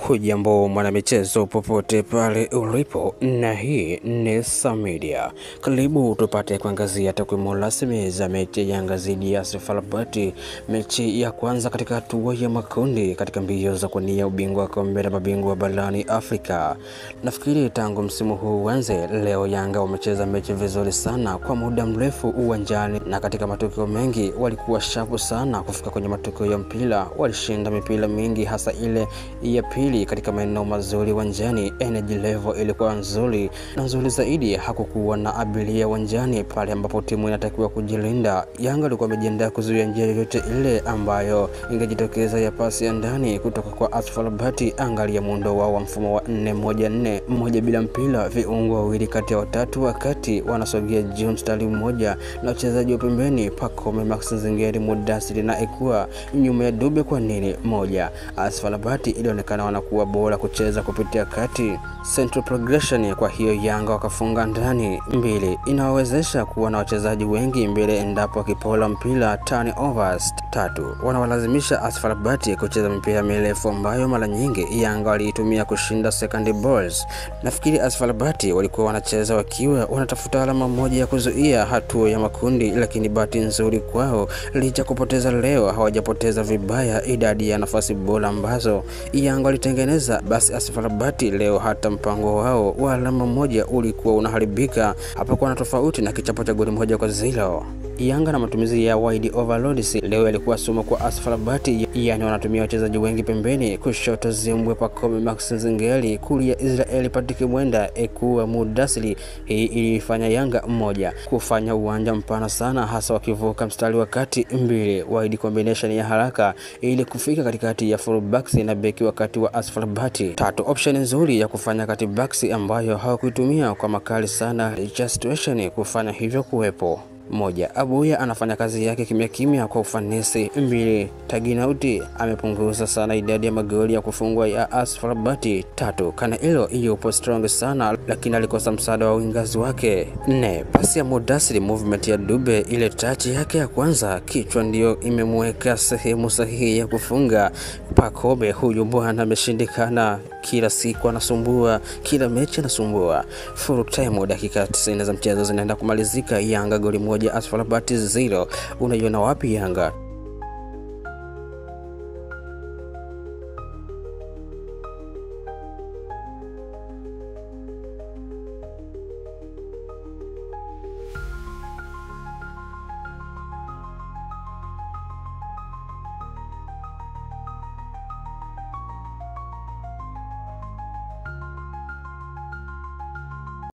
Hujambo mwanamichezo popote pale ulipo, na hii ni Sam Media. Karibu tupate kuangazia takwimu rasmi za mechi ya Yanga dhidi ya FAR, mechi ya kwanza katika hatua ya makundi katika mbio za kuwania ubingwa wa kombe la mabingwa barani Afrika. Nafikiri tangu msimu huu uanze, leo Yanga wamecheza mechi vizuri sana kwa muda mrefu uwanjani, na katika matukio mengi walikuwa shapu sana kufika kwenye matukio ya mpira. Walishinda mipira mingi, hasa ile ya pili katika maeneo mazuri uwanjani. Energy level ilikuwa nzuri, na nzuri zaidi hakukuwa na abiria uwanjani pale ambapo timu inatakiwa kujilinda. Yanga walikuwa wamejiandaa kuzuia njia yoyote ile ambayo ingejitokeza ya pasi ya ndani kutoka kwa FAR. Angalia muundo wao wa mfumo wa 4-1-4, mmoja bila mpira, viungo wawili kati ya watatu wakati wanasogea juu mstari mmoja, na wachezaji wa pembeni Pacome, Max Nzengeli, Mudathir na Ekua nyuma ya Dube. Kwa nini? Moja, FAR ilionekana wanakuwa bora kucheza kupitia kati, central progression, kwa hiyo Yanga wakafunga ndani. Mbili, inawawezesha kuwa na wachezaji wengi mbele endapo wakipola mpira, turnovers. Tatu, wanawalazimisha FAR kucheza mipira mirefu ambayo mara nyingi Yanga waliitumia kushinda second balls. Nafikiri FAR walikuwa wanacheza wakiwa wanatafuta alama moja ya kuzuia hatua ya makundi, lakini bahati nzuri kwao, licha kupoteza leo, hawajapoteza vibaya idadi ya nafasi bora ambazo Yanga walitengeneza. Basi FAR leo hata mpango wao wa alama moja ulikuwa unaharibika. Hapakuwa na tofauti na kichapo cha goli 1-0. Yanga na matumizi ya wide overloads leo yalikuwa sumu kwa FAR, yani wanatumia wachezaji wengi pembeni, kushoto Zimbwe, Pacome, Max Nzengeli, kulia Israel, Patrick Mwenda, Ekua, Mudathir. Hii ilifanya Yanga mmoja kufanya uwanja mpana sana, hasa wakivuka mstari wa kati. Mbili, wide combination ya haraka ili kufika katikati ya full backs na beki wakati wa FAR. Tatu, option nzuri ya kufanya kati backs ambayo hawakuitumia kwa makali sana, situation kufanya hivyo kuwepo. Moja, Abuya anafanya kazi yake kimya kimya kwa ufanisi. Mbili, Taginauti amepunguza sana idadi ya magoli ya kufungwa ya FAR. Tatu, Kanailo yupo strong sana lakini alikosa msaada wa wingers wake. Nne, pasi ya Mudathir, movement ya Dube, ile touch yake ya kwanza kichwa ndio imemweka sehemu sahihi ya kufunga. Pacome, huyu bwana ameshindikana, kila siku anasumbua, kila mechi anasumbua. Full time, dakika 90 za mchezo zinaenda kumalizika, Yanga goli 1 FAR 0. Unaiona wapi Yanga?